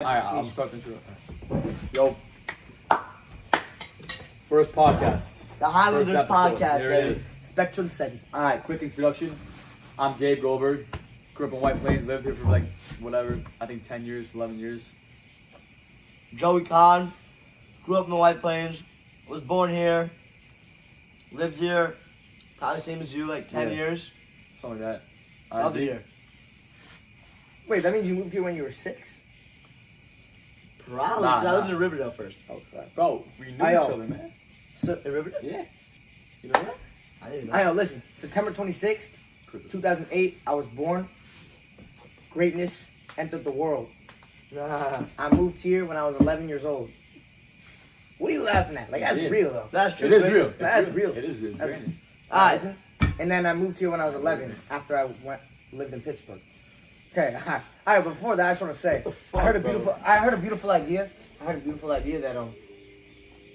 Alright, I'm starting to. Yo. First podcast. The Highlanders First episode. podcast, There it baby. is. Spectrum City. Alright, quick introduction. I'm Gabe Goldberg. Grew up in White Plains, lived here for like, whatever, I think 10 years, 11 years. Joey Kahn. Grew up in the White Plains. Was born here. Lived here. Probably same as you, like 10 Yeah. years. Something like that. I'll be Zeke. here. Wait, that means you moved here when you were 6? Probably. Nah, 'cause I lived nah. in Riverdale first. Okay. Bro, we knew Ayo. each other, man. So, In Riverdale? Yeah. You know that? I didn't know. listen. September 26th, 2008, I was born. Greatness entered the world. Nah. I moved here when I was 11 years old. What are you laughing at? Like, that's Yeah. real, though. That's true. It is man. real. It's That's real. It is real. It's That's- greatness. Listen. And then I moved here when I was 11, after I lived in Pittsburgh. Okay, all right, but before that, I just want to say, fuck, I heard a bro? beautiful idea. That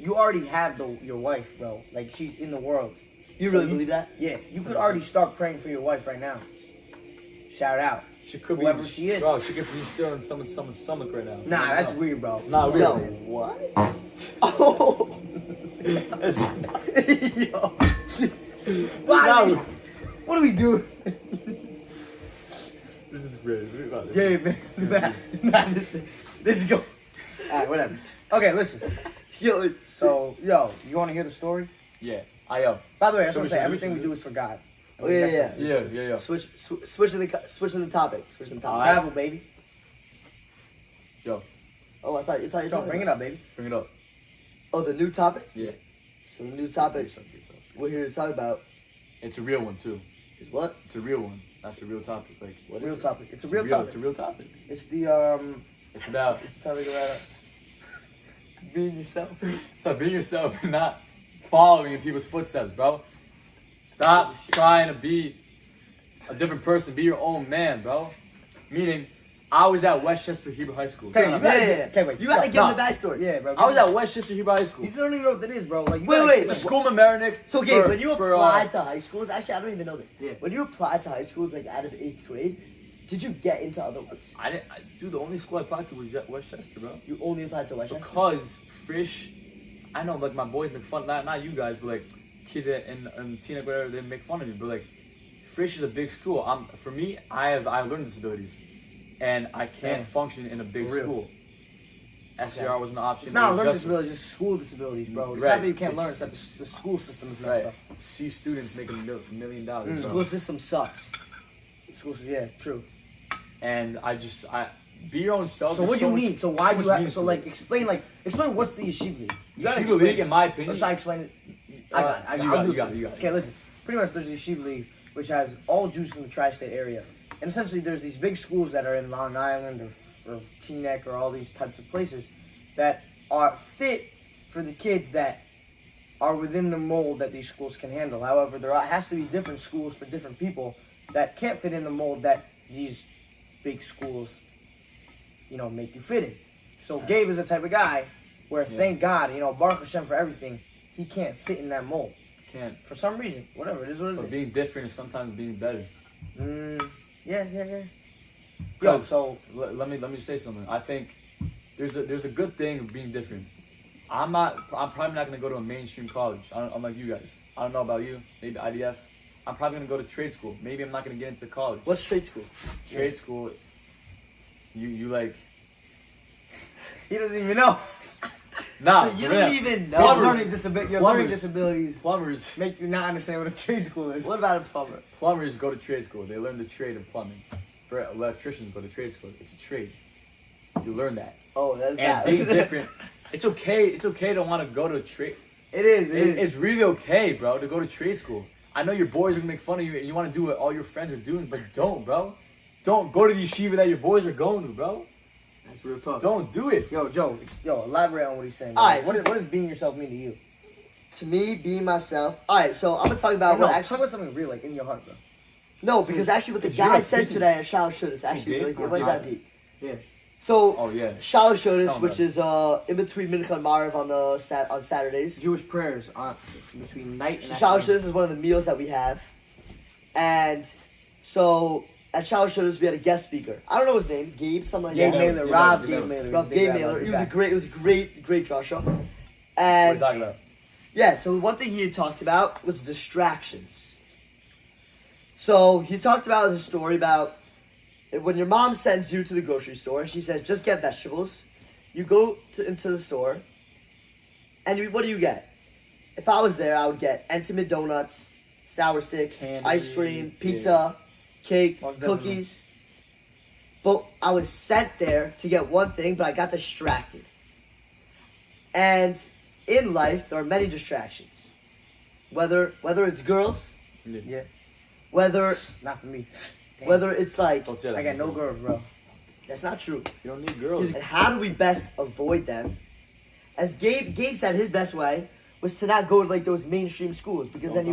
you already have your wife, bro. Like, she's in the world. You So really believe that? Yeah, you could already start praying for your wife right now. Shout out. She could Whoever be, she is. Bro, she could be still in someone's stomach right now. Nah, You that's know. weird, bro. It's not Yo, real. what? Oh. It's- Yo. No. What do we do? This is great. What about this? Yeah, man. Nah, this is go. Alright, whatever. Okay, listen. Yo, So, you want to hear the story? Yeah. Ayo. By the way, I just Should want we- to say should we- everything should we we- do is for God. Oh, yeah. Yeah. switching the topic. Switching the topic. Travel, baby. Joe, Oh, I thought you Yo, talking bring it about- up, baby. bring it up. Oh, the new topic. Yeah. So the new topic Yourself. we're here to talk about It's a real one too. is what? It's a real one. That's a real topic. Like What Real is it? topic. It's a real topic. It's a real topic. It's the It's about It's the topic about being yourself. it's about being yourself and not following in people's footsteps, bro. Stop trying to be a different person. Be your own man, bro. Meaning, I was at Westchester Hebrew High School. Hey, Son you of- gotta Okay, wait. You gotta give No. them the backstory. Yeah, bro. I was at Westchester Hebrew High School. You don't even know what that is, bro. Like, you Wait, gotta- wait, It's a like, school in Mamaroneck. So, okay, for- when you for, applied to high schools, actually, I don't even know this. Yeah. When you applied to high schools, like out of 8th grade, did you get into other ones? Dude, the only school I applied to was Westchester, bro. You only applied to Westchester? Because Frisch, I know, like my boys make fun, not you guys, but like kids in Tina whatever, they make fun of me. But like, Frisch is a big school. For me, I learning disabilities, and I can't Yeah. function in a big For real. school. SCR wasn't an option. It's not It was learning just disabilities, it's school disabilities, bro. It's Right. not that you can't learn, it's that the school system is messed Right. up. See students making $1 million, Mm. bro. School system sucks. School, yeah, true. And I be your own self. So There's what do you much- need? So why do much you have? meaning So to like, it. explain what's the Yeshiva League? You gotta Yeshiva explain League, it. in my Or opinion, should I explain it? I got it. you I'll got do it, you got it. Okay, listen. Pretty much, there's a Yeshiva League which has all Jews from the tri-state area, and essentially, there's these big schools that are in Long Island or Teaneck or all these types of places that are fit for the kids that are within the mold that these schools can handle. However, has to be different schools for different people that can't fit in the mold that these big schools, make you fit in. So Gabe is the type of guy where, thank God, Baruch Hashem for everything, he can't fit in that mold. Can't. For some reason. Whatever, it is what it But is. being different is sometimes being better. Yeah. Yo, 'Cause- so, Let me say something. I think there's a good thing of being different. I'm probably not gonna go to a mainstream college. I'm like you guys. I don't know about you. Maybe IDF. I'm probably gonna go to trade school. Maybe I'm not gonna get into college. What's trade school? Trade school? You like? he doesn't even know. Nah. So you for don't real. even know. Your Plumbers. learning disabilities Plumbers. make you not understand what a trade school is. What about a plumber? Plumbers go to trade school. They learn the trade of plumbing. For electricians, go to trade school. It's a trade. You learn that. Oh, that's And bad. being different. It's okay. It's okay to want to go to trade. It is. It's really okay, bro, to go to trade school. I know your boys are gonna make fun of you and you want to do what all your friends are doing, but don't, bro. Don't go to the yeshiva that your boys are going to, bro. That's real talk. Don't do it. Yo, Joe, elaborate on what he's saying. Alright, What does being yourself mean to you? To me, being myself. All right, so I'm gonna talk about No, what talk actually. about something real, like in your heart, bro. No, because actually, what the It's guy real said deep. today at Shiloh showed us actually Deep? really it went down deep. Yeah. So Oh yeah. Shiloh showed us, Tell which me. is in between Mincha and Mariv on Saturdays. Jewish prayers on between night and Shiloh afternoon. showed us is one of the meals that we have, and so at Challenge Shows we had a guest speaker. I don't know his name, Gabe, something like Gabe that. Mailer, Gabe Rob Mailer. Gabe Mailer. Rob Big Gabe guy, Mailer. big It was a guy. great draw show. What are you And talking about? yeah, so one thing he had talked about was distractions. So he talked about his story about when your mom sends you to the grocery store and she says, just get vegetables. You go into the store, and what do you get? If I was there, I would get Intimate Donuts, sour sticks, Candy, ice cream, pizza, cake, Most definitely. cookies. But I was sent there to get one thing, but I got distracted. And in life, there are many distractions. Whether it's girls, Yeah, whether not for me. Damn. whether it's like Don't say that. I got no girls, bro. that's not true. You don't need girls. And how do we best avoid them? As Gabe said, his best way was to not go to like those mainstream schools because then he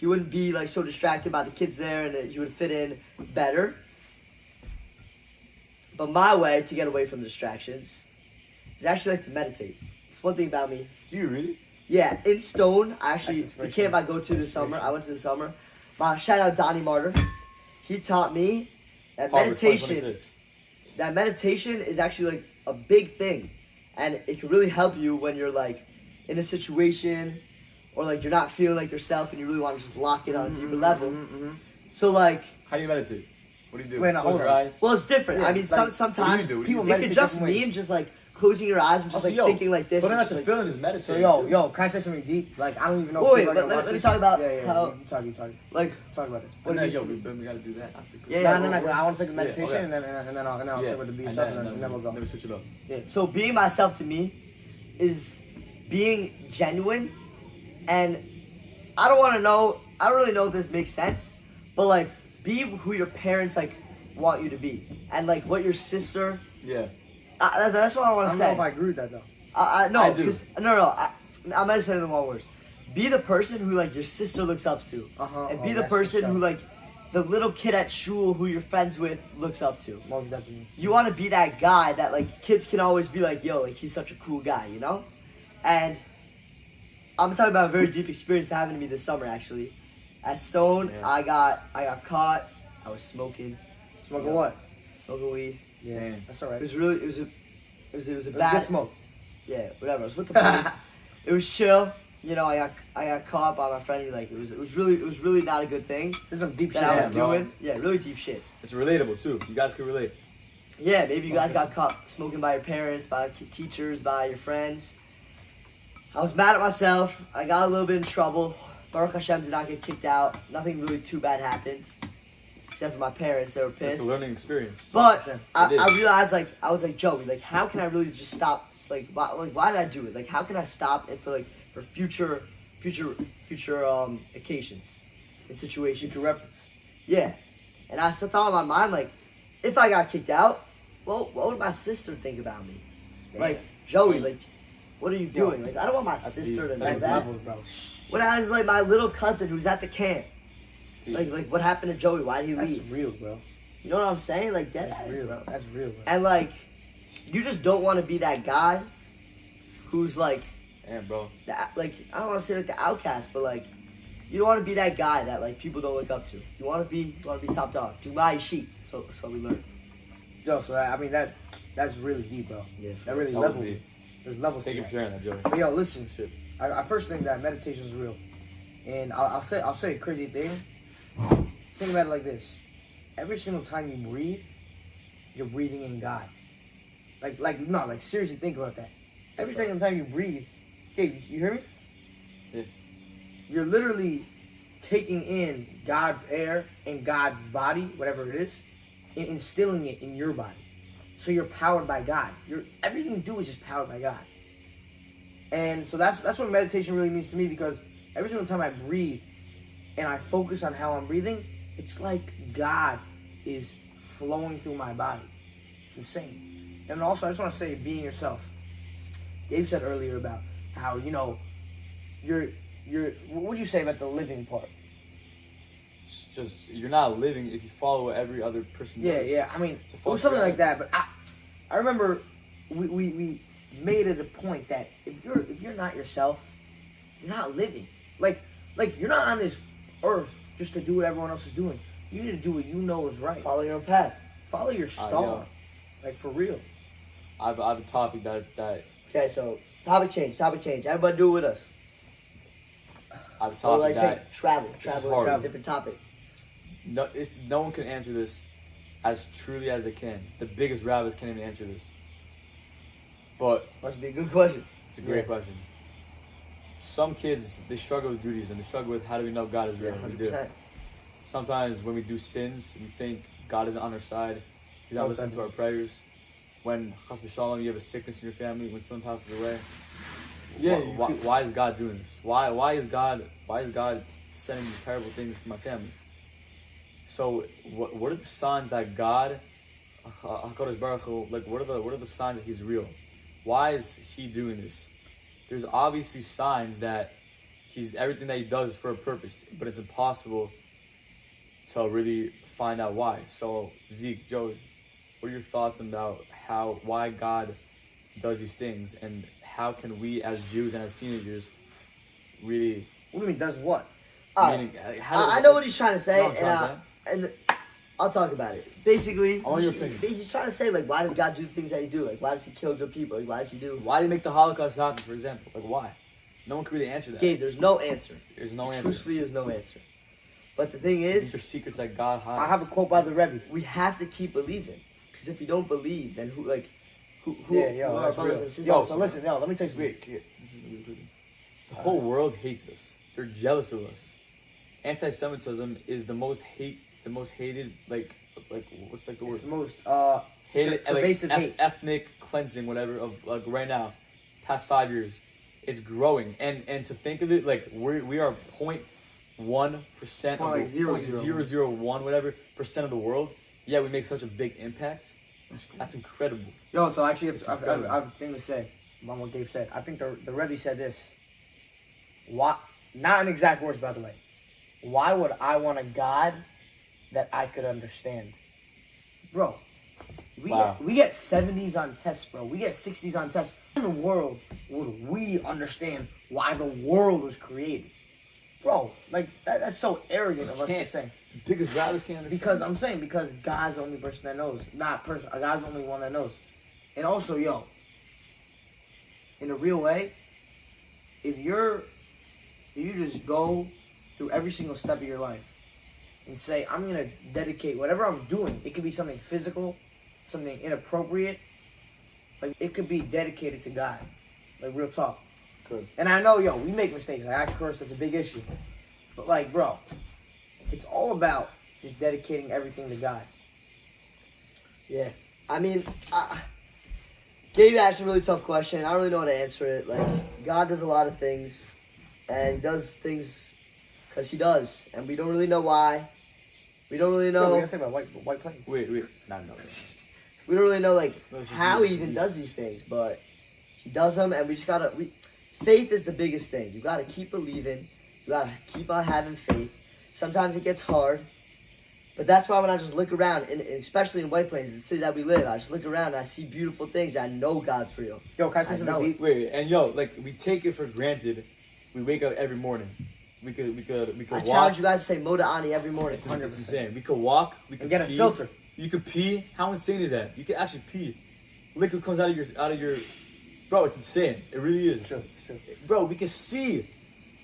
wouldn't be like so distracted by the kids there, and he would fit in better. But my way to get away from distractions is actually like to meditate. It's one thing about me. Do you really? Yeah, in Stone, actually, That's the inspirational. camp I go to this summer, I went to the summer. My shout out Donnie Martyr. He taught me that Harvard meditation. 2026. That meditation is actually like a big thing, and it can really help you when you're like in a situation or like you're not feeling like yourself and you really want to just lock it on a deeper level. So like, How do you meditate? What do you do? Wait, no, Close hold your on. eyes. well, it's different. Yeah, I mean, like, sometimes what do you do? people it meditate could just different ways. mean just like closing your eyes and just Also, like thinking like this. But and not just, to like, feeling is So meditating. yo, can I say something deep? Like I don't even know. Wait, if people are gonna let watch me this. talk about Yeah, how- you talk. like Talk about it. What What do yo, you we gotta do that after. Yeah, no. well, I want to take a yeah, meditation okay. and then I'll talk about the B stuff and then we'll go. Then we switch it up. So being myself to me is being genuine, and I don't really know if this makes sense, but like be who your parents like want you to be, and like what your sister. Yeah. That's what I want I to don't know say. if I agree with that though. No, I do. because I might have said it in the wrong words. Be the person who like your sister looks up to, and be the that's person for who sure. like the little kid at school who you're friends with looks up to. Most definitely. You want to be that guy that like kids can always be like, yo, like he's such a cool guy, you know? And I'm talking about a very deep experience that happened to me this summer actually. At Stone, Yeah. I got caught. I was smoking Smoking what? weed. Yeah, Damn. that's alright. It was really it was a Good bad smoke. Yeah, whatever. I was with the police. It was chill. You know, I got caught by my friend. He like it was really not a good thing This is some deep shit. that I was Yeah, bro. doing. Yeah, really deep shit. It's relatable too. You guys can relate. Yeah, maybe you guys got caught smoking by your parents, by teachers, by your friends. I was mad at myself. I got a little bit in trouble. Baruch Hashem did not get kicked out. Nothing really too bad happened. Except for my parents, they were It's pissed. a learning experience. But It I is. realized, like, I was like, Joey, like, how can I really just stop? Like, why did I do it? Like, how can I stop it for future occasions and situations? Future reference. Yeah. And I still thought in my mind, like, if I got kicked out, well, what would my sister think about me? Like, Joey, like, what are you doing? Like, I don't want my sister to know That's that. levels, bro. What happens, like, my little cousin who's at the camp? Like, what happened to Joey? Why did he That's leave? real, bro. You know what I'm saying? Like, That's real, bro. That's real, bro. And like, you just don't want to be that guy who's like, Damn, bro. like I don't want to say like the outcast, but like, you don't want to be that guy that like people don't look up to. You want to be top dog. Do my sheep. So we learn. Yo, so I mean that's really deep, bro. Yeah. That really That was level. deep. There's levels. Thank to you for that. sharing that, Joey. But yo, listen. Shit. I first think that meditation is real, and I'll say a crazy thing. Think about it like this: every single time you breathe, you're breathing in God. Like seriously, think about that. Every single time you breathe, okay, you hear me? Yeah. You're literally taking in God's air and God's body, whatever it is, and instilling it in your body. So you're powered by God. Everything you do is just powered by God. And so that's what meditation really means to me, because every single time I breathe and I focus on how I'm breathing, it's like God is flowing through my body. It's insane. And also, I just want to say, being yourself. Gabe said earlier about how, you know, you're what would you say about the living part? It's just you're not living if you follow what every other person does. Yeah. I mean, It's a it was false something like reality. that. But I remember we made it a point that if you're not yourself, you're not living. Like you're not on this earth just to do what everyone else is doing. You need to do what you know is right. Follow your own path. Follow your star. yeah. Like, for real. I have a topic that Okay, so topic change. Everybody do it with us. I have a Or topic like that say travel. is Travel hard. is a different topic. no one can answer this as truly as they can. The biggest rabbits can't even answer this. But Must be a good question. it's a great question. Some kids, they struggle with Judaism. They struggle with, how do we know God is Yeah, real? We do. 100%. Sometimes when we do sins, we think God isn't on our side. He's not listening to our prayers. When, chas v'shalom, you have a sickness in your family, when someone passes away. Yeah, Why is God doing this? Why is God sending these terrible things to my family? So what are the signs that God, HaKadosh Baruch Hu, like what are the signs that He's real? Why is He doing this? There's obviously signs that everything that He does for a purpose, but it's impossible to really find out why. So Zeke, Joe, what are your thoughts about why God does these things, and how can we as Jews and as teenagers really? What do you mean, does what? Meaning, I know what he's trying to say, No, I'm trying and I'll talk about it. Basically, I want your opinion. he's trying to say, like, why does God do the things that He do? Like, why does He kill good people? Like, why does He do? Why did He make the Holocaust happen, for example? Like, why? No one can really answer that. Gabe, there's no answer. There's no answer. Truthfully, there's no answer. But the thing These are is, secrets that God hides. I have a quote by the Rebbe. we have to keep believing. Because if you don't believe, then who Yeah, are our that's brothers real. and sisters? Yo, so listen, let me tell you something. The whole world hates us. They're jealous of us. Anti-Semitism is the most hated, like what's like the word? It's the most Hated, pervasive hate. ethnic cleansing, whatever, of like right now, past 5 years, it's growing, and to think of it, like we are 0.1% of Like the 0.001 whatever percent of the world. Yeah, we make such a big impact. That's incredible. Yo, so actually, It's I have incredible. a thing to say about what Gabe said. I think the Rebbe said this. Why? Not in exact words, by the way. Why would I want a God that I could understand? Bro, we get 70s on tests, bro. We get 60s on tests. In the world, would we understand why the world was created? Bro, like, that's so arrogant of us to Can't. say. Biggest rabbits can't understand. Because I'm saying, because God's the only person that knows. God's the only one that knows. And also, yo, in a real way, if you just go through every single step of your life and say, I'm going to dedicate whatever I'm doing, it could be something physical, something inappropriate, like, it could be dedicated to God. Like, real talk. Good. And I know, yo, we make mistakes. Like, I curse, that's a big issue. But, like, bro, it's all about just dedicating everything to God. Yeah. I mean, Gabe asked a really tough question. I don't really know how to answer it. Like, God does a lot of things, and He does things because He does, and we don't really know why. We don't really No, know. we're going to talk about white planes. Wait. No. We don't really know, like, No, it's just how weird. He even does these things, but He does them, and we just gotta. Faith is the biggest thing. You gotta keep believing. You gotta keep on having faith. Sometimes it gets hard, but that's why when I just look around, and especially in White Plains, the city that we live, I just look around and I see beautiful things. And I know God's real. Yo, can I say I know something it. deep? Wait, and yo, like we take it for granted. We wake up every morning. We could I walk. challenge you guys to say Moda Ani every morning. It's insane. We could walk. We could And get a pee. filter. You could pee. How insane is that? You can actually pee. Liquid comes out of your. Bro, it's insane. It really is. Sure. Bro, we can see.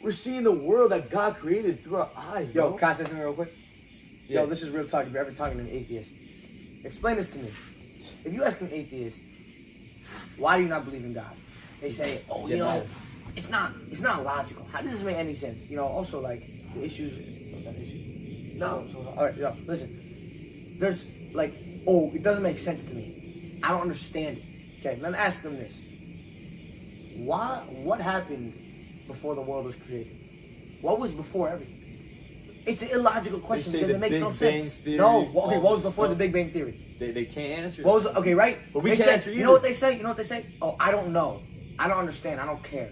We're seeing the world that God created through our eyes, Yo, bro. can I say something real quick? Yeah. Yo, this is real talk. If you're ever talking to an atheist, explain this to me. If you ask an atheist, why do you not believe in God? They say, oh, Yeah, you know, man. it's not logical. How does this make any sense? You know, also, like, the issues... What's that issue? No. All right, yo, listen. There's, like, oh, it doesn't make sense to me. I don't understand it. Okay, let me ask them this. What happened before the world was created? What was before everything? It's an illogical question say because the it makes Big no Bang sense. Theory, No, okay, all what was this before the stuff. Big Bang Theory? They can't answer. What was okay, right? But we They can't say- answer You know what either. they say? You know what they say? Oh, I don't know. I don't understand. I don't care.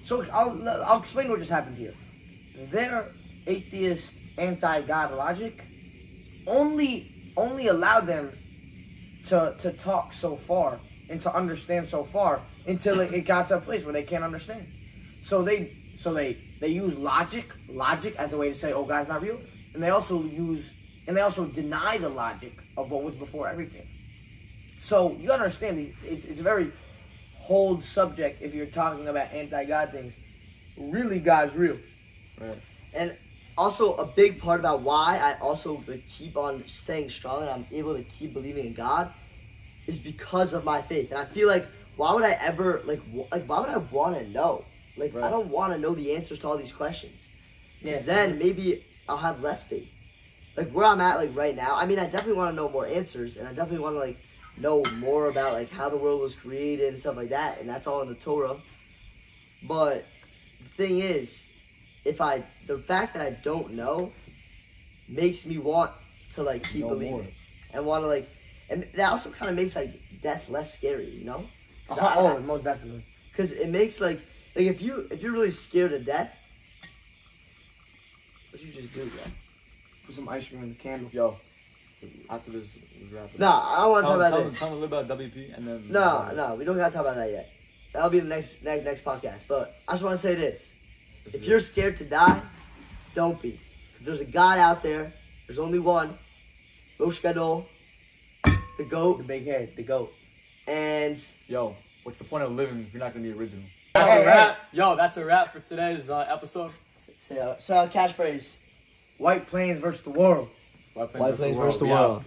So I'll explain what just happened here. Their atheist, anti-God logic only allowed them to talk so far and to understand so far until it got to a place where they can't understand. So they use logic as a way to say, oh, God's not real, and they also use and they also deny the logic of what was before everything. So you gotta understand, it's a very hold subject if you're talking about anti-God things. Really, God's real. Right. And also a big part about why I also like, keep on staying strong and I'm able to keep believing in God is because of my faith. And I feel like why would I ever why would I want to know? Like Right. I don't want to know the answers to all these questions. Yeah. Because then maybe I'll have less faith. Like where I'm at like right now, I mean I definitely want to know more answers and I definitely want to like know more about like how the world was created and stuff like that, and that's all in the Torah. But the thing is, the fact that I don't know makes me want to like keep Know believing more. and want to like, and that also kind of makes like death less scary, you know? Oh, most definitely. Because it makes like if you're really scared of death, what you just do, bro? Put some ice cream in the candle. Yo, after this wrap up. No, I don't want to talk about this. Tell me a little about WP and then. No, we don't gotta talk about that yet. That'll be the next podcast. But I just want to say this: if you're scared to die, don't be, because there's a God out there. There's only one, Rosh Gadol, the The goat, big head, the goat. and Yo, what's the point of living if you're not gonna be original? Hey, That's hey. a wrap. Yo, that's a wrap for today's episode. so catchphrase. White Plains versus the world. White White Plains versus the world.